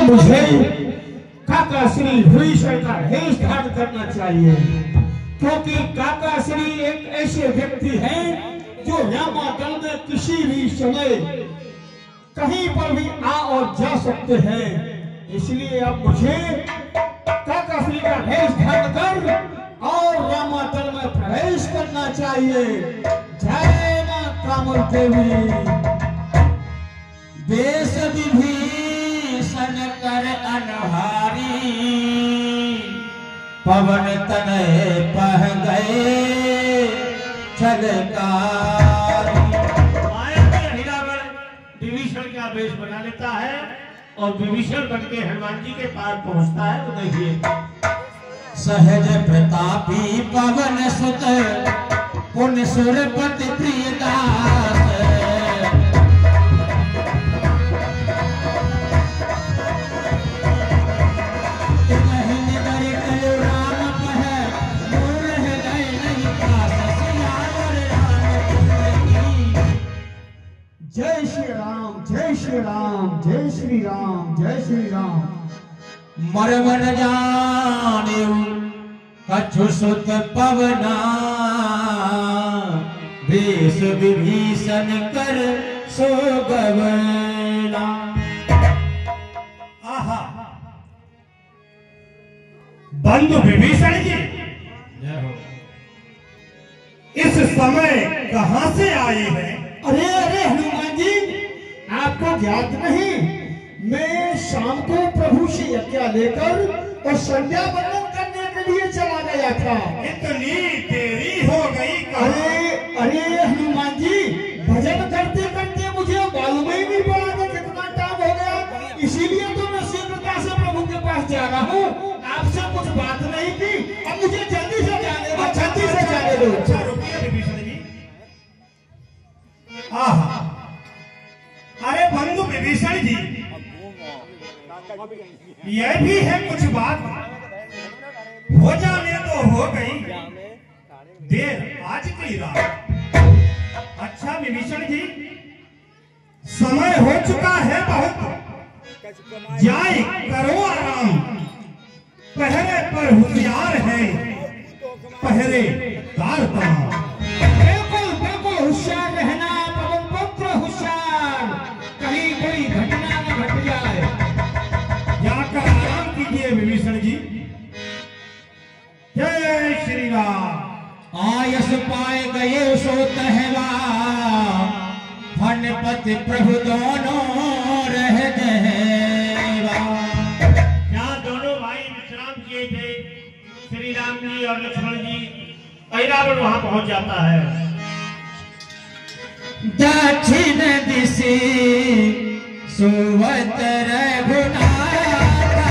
मुझे काका श्री भीषण का भेष धारण करना चाहिए, क्योंकि काका श्री एक ऐसे व्यक्ति हैं जो रामादल में किसी भी समय कहीं पर भी आ और जा सकते हैं। इसलिए अब मुझे काका श्री का भेष धारण कर और रामादल में प्रवेश करना चाहिए। जय मां कामल देवी। देश विभीषण कर अनहारी, पवन तनय पह गए छलकार। माया में हीरावर विभीषण का वेश बना लेता है और विभीषण बन के हनुमान जी के पास पहुंचता है। वो देखिए, सहज प्रतापी पवन सुत पुन सुरपति प्रियदास। जय श्री राम, जय श्री राम, जय श्री राम, जय श्री राम। मरवन जाने कछु सुत पवना, वेश विभीषण कर सो गवना। आहा, बंधु विभीषण जी इस समय कहां से आए हैं? अरे अरे हनुमान जी, आपको याद नहीं, मैं शाम को प्रभु से यज्ञ लेकर और संध्या वंदन करने के लिए चला गया था। इतनी देरी हो गई। अरे अरे हनुमान जी, भजन करते करते मुझे मालूम ही नहीं पड़ा कि कितना टाइम हो गया। इसीलिए तो मैं शीघ्रता से प्रभु के पास जा रहा हूँ। आपसे कुछ बात नहीं की, अब मुझे जल्दी से जाने दो, जल्दी से जाने दो। अच्छा रुकिए विभीषण जी। आहा, अरे बंधु विभीषण जी, यह भी है कुछ बात, हो जाने तो हो गई, देर आज की रात। अच्छा विभीषण जी, समय हो चुका है बहुत, जाए करो आराम। पहरे पर होशियार है, पहरेदार तमाम। बिल्कुल बिल्कुल होशियार रहना पवन पुत्र, होशियार, कहीं कोई घटना न घट जाए। जाकर आराम कीजिए विभीषण जी। जय श्री राम। आयस पाए गए सो तहवा, फनपति प्रभु दोनों रह गएवा। यहाँ दोनों भाई विश्राम किए थे, श्री राम जी और लक्ष्मण जी। रावण वहां पहुंच जाता है। दक्षिण दिशे सुवत रघुनाथा,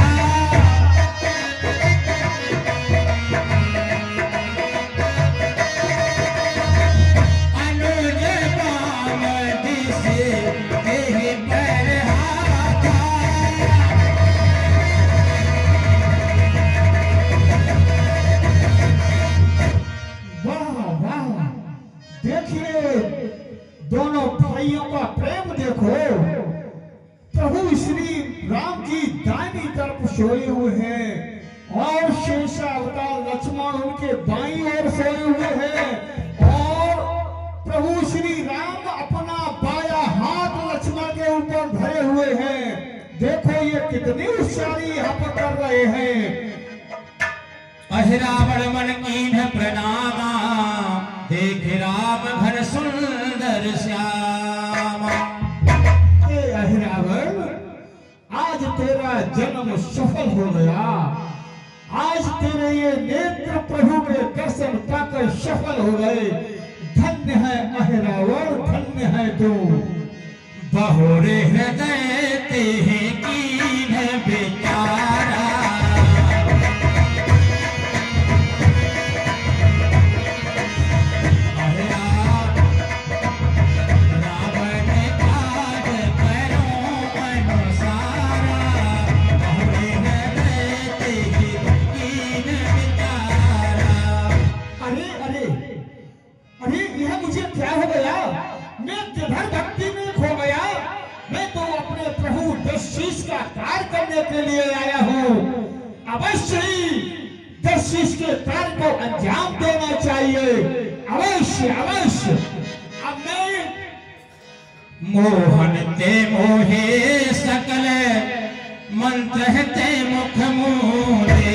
अनुज बाम दिशे देहि पर हाथा। वाह वाह, देखिए दोनों भाइयों का प्रेम देखो। प्रभु श्री राम जी दाहिनी तरफ सोए हुए हैं और शेषावतार लक्ष्मण उनके बाईं ओर सोए हुए हैं और प्रभु श्री राम अपना बाया हाथ लक्ष्मण के ऊपर धरे हुए हैं। देखो ये कितनी होशियारी यहाँ पर कर रहे हैं। अहिरावण मन कीन्ह प्रणामा, देख राम घर सुंदर श्यामा। अहिरावण, आज तेरा जन्म सफल हो गया। आज तेरे ये नेत्र प्रभु के दर्शन पाकर सफल हो गए। धन्य है अहिरावण, धन्य है तू। बहुरे हृदय तेहि कीन्ह बेचारा, क्या हो गया? मैं किधर भक्ति में खो गया। मैं तो अपने प्रभु दशरथ देने के लिए आया हूँ। अवश्य ही 10 के कार्य को अंजाम देना चाहिए। अवश्य अवश्य। अब मैं मोहन ते मोहे सकल मंत्र ते मुख मोरे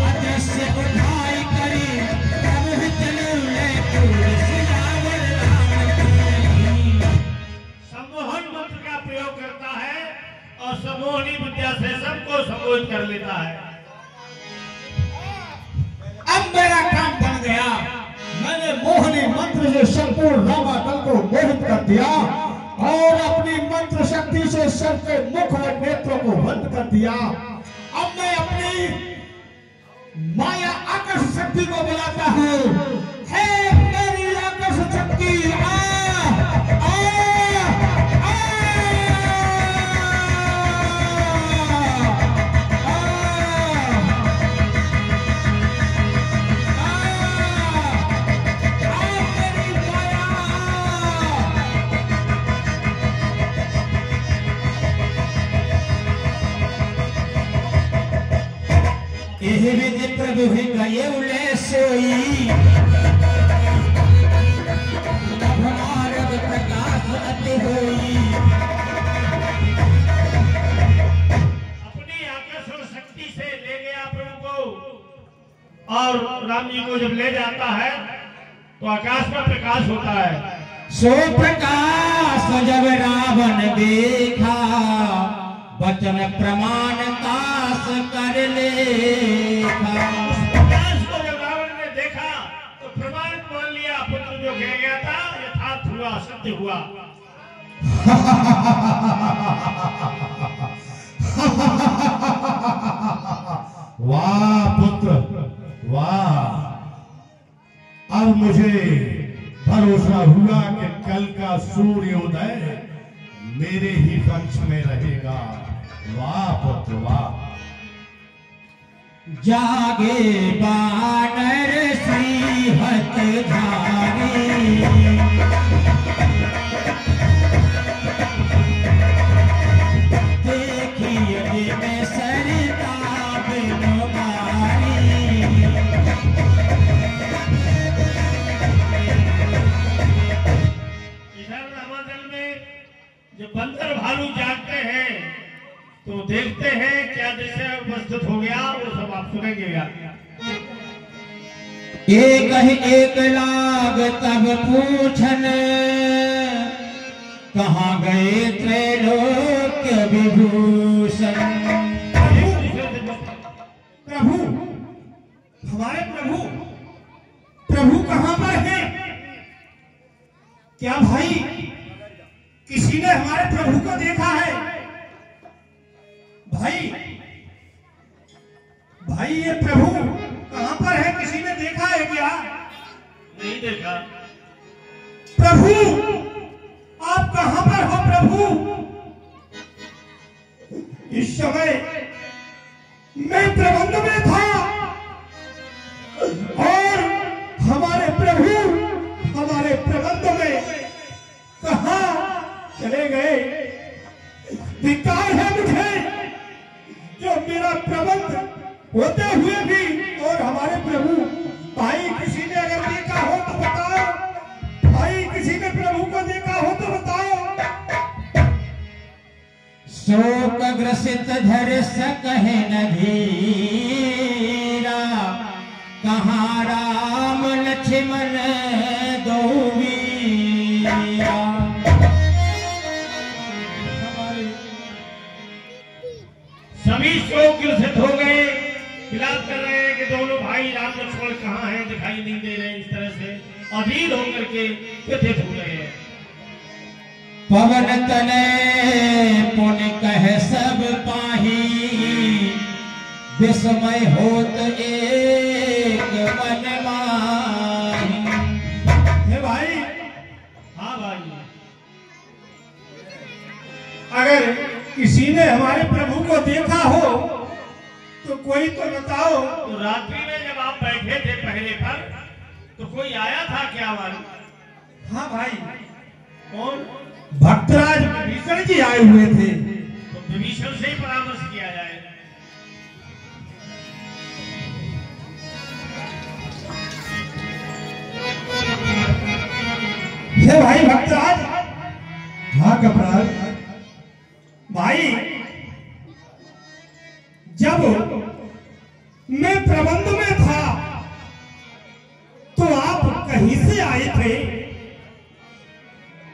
अदृश्य उठाई करी तब चले सम्मोहन मंत्र का प्रयोग करता है और सम्मोहनी विद्या से सबको संबोधित कर लेता है। अब मेरा काम बन गया। मैंने मोहनी मंत्र से संपूर्ण रामादल को मोहित कर दिया और अपनी मंत्र शक्ति से सबके मुख और नेत्रों को बंद कर दिया। अब मैं अपनी माया आकर्षण शक्ति को बुलाता हूँ। हे मेरी आकर्षण शक्ति, आ आ आ प्रभु ही गए उले सोई भारत प्रकाश अति होई। अपनी आकर्षण शक्ति से ले गया प्रभु को और राम जी को जब ले जाता है तो आकाश में प्रकाश होता है। सो प्रकाश जब रावण देखा वचन प्रमाण काश कर लेखा। प्रकाश को जब रावण ने देखा तो प्रमाण मान लिया, पुत्र जो कह गया था यथार्थ हुआ, सत्य हुआ। वाह पुत्र वाह। अब मुझे भरोसा हुआ कि कल का सूर्योदय मेरे ही वंश में रहेगा। वाह पुत्र वाह। जागे बानर श्रीहत धारी देखिए मैं सरिता बिनुमारी। इधर रामादल में जब बंदर भालू जागते हैं तो देखते हैं क्या दृश्य उपस्थित हो गया, वो सब आप सुनेंगे यार। एक ही एक लाग तब पूछन कहाँ गए त्रैलोक्य विभूषण। प्रभु, हमारे प्रभु प्रभु कहाँ पर हैं? क्या भाई किसी ने हमारे प्रभु को देखा है? भाई ये प्रभु कहाँ पर है? किसी ने देखा है क्या? नहीं देखा। प्रभु आप कहाँ पर हो? प्रभु इस समय मैं प्रबंध में था और हमारे प्रभु हमारे प्रबंध में कहाँ चले गए? धिक्कार है मुझे जो मेरा प्रबंध होते हुए भी और हमारे प्रभु। भाई किसी ने अगर देखा हो तो बताओ। भाई किसी ने प्रभु को देखा हो तो बताओ। शोक ग्रसित धर सकहे न धीरा कहाँ राम लक्ष्मण दो वीरा। सभी शोक ग्रसित हो गए, विलाप कर रहे हैं कि दोनों भाई राम लक्ष्मण कहाँ हैं, दिखाई नहीं दे रहे। इस तरह से अधीर होकर के व्यथित हो गए हैं। पवन तने पुण्य कह सब पाही विस्मय होत एक मन माही। हे भाई, हाँ भाई, अगर किसी ने हमारे प्रभु को देखा हो तो कोई तो बताओ। तो रात्रि में जब आप बैठे थे पहले पर तो कोई आया था क्या? मालूम हाँ भाई, कौन? भक्तराज विभीषण जी आए हुए थे। तो विभीषण से ही परामर्श किया जाए। हे भाई भक्तराज। हाँ कपराज। भाई जब मैं प्रबंध में था तो आप कहीं से आए थे?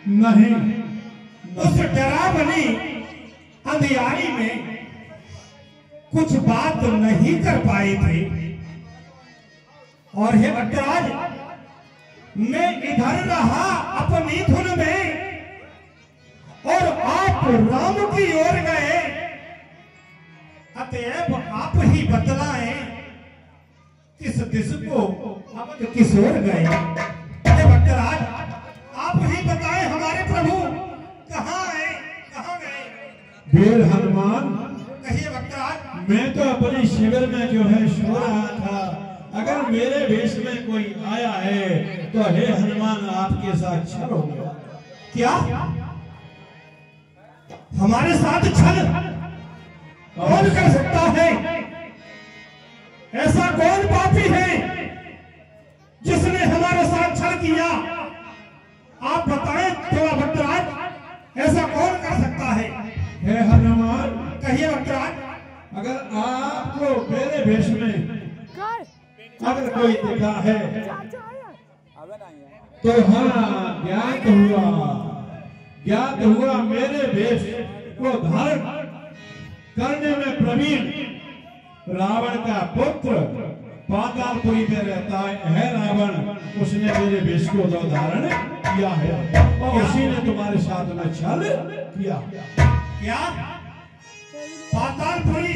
नहीं, उस डरावनी अंधियारी में कुछ बात नहीं कर पाए थे। और हे भट्टराज, मैं इधर रहा अपनी धुन में और आप राम की ओर गए। अतएव आप ही बतलाएं किस दिश को अब किस ओर गए। हे भट्टराज, आप ही बताएं हमारे प्रभु कहाँ आए, कहाँ गए। वीर हनुमान, कहिए भट्टराज। मैं तो अपने शिविर में जो है सो रहा था। अगर मेरे वेश में कोई आया है तो हे हनुमान आपके साथ छल हो गया। क्या हमारे साथ छल कौन कर सकता है? ऐसा कौन पापी है जिसने हमारे साथ छल किया? आप बताएं थोड़ा भट्टराज, ऐसा कौन कर सकता है? हे हनुमान, कहिए भट्टराज। अगर आपको मेरे वेश में अगर कोई दिखा है तो हाँ ज्ञात हुआ मेरे वेश को धारण करने में प्रवीण रावण का पुत्र पातालपुरी में रहता है रावण, उसने मेरे वेश को धारण किया है और उसी ने तुम्हारे साथ में छल किया। क्या पातालपुरी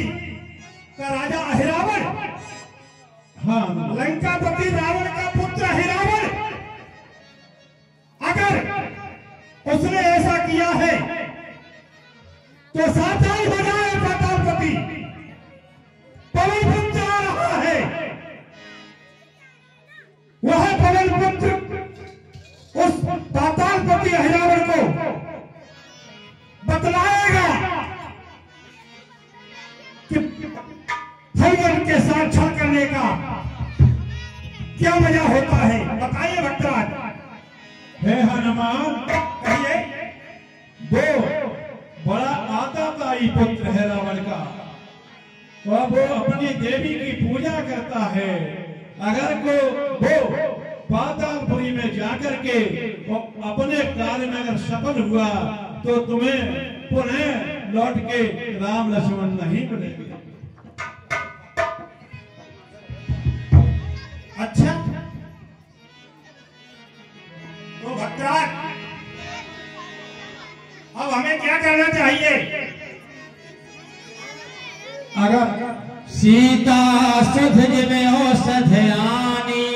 का राजा अहिरावण, हाँ, लंकापति रावण का पुत्र अहिरावण, अगर उसने ऐसा किया है तो सावधान हो जाए पातालपति। पवन पुत्र आ रहा है, वह पवन पुत्र उस पातालपति अहिरावण को बतलाएगा कि हनुमान के साथ छल करने का क्या मजा होता है। बताइए भट्टराज। हे हनुमान, कहिए। वो बड़ा आताताई पुत्र है रावण का, और वो अपनी देवी की पूजा करता है। अगर वो पातालपुरी में जाकर के अपने कार्य में अगर सफल हुआ तो तुम्हें पुनः लौट के राम लक्ष्मण नहीं मिलेंगे। अच्छा, तो भट्टराज अब हमें क्या करना चाहिए? अगर सीता सुध जिमे औषध आनी,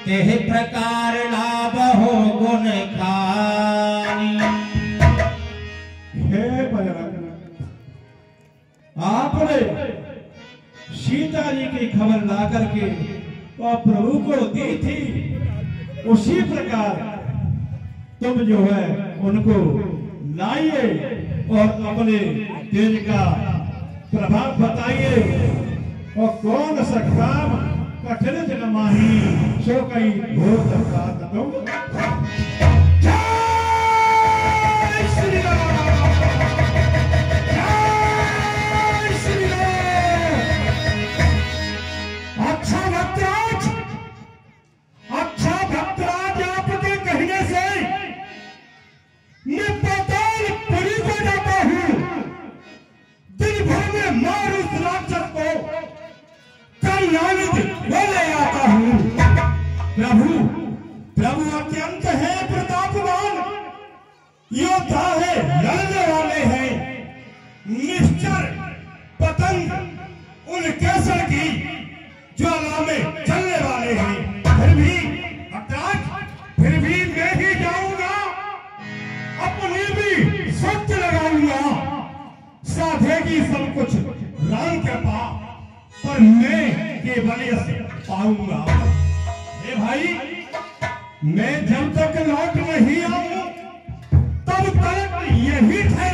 तेह प्रकार लाभ हो गुण खानी। हे बजरंग, आपने सीता जी की खबर ला करके और प्रभु को दी थी, उसी प्रकार तुम जो है उनको लाइए और अपने तेज का प्रभाव बताइए। और कौन सा काम कठिन जन माही, सो कई घोर दरकार तुम। जय श्री राम, जय श्री राम। अच्छा भट्टराज, अच्छा भट्टराज, आपके कहने से मैं पातालपुरी को जाता हूँ। दिन भर में मार उस राक्षस को, कल्याणित ले आता हूँ। प्रभु प्रभु अत्यंत है प्रतापवान, योद्धा है, लड़ने वाले हैं, निश्चर पतंग उन केसर की ज्वाला में चलने वाले हैं। फिर भी भट्टराज, फिर भी मैं ही जाऊंगा, अपनी भी सोच लगाऊंगा, साधेगी सब कुछ राम कृपा, पर मैं केवल पाऊंगा। हे भाई, मैं जब तक लौट नहीं आऊं तब तक यही ठहर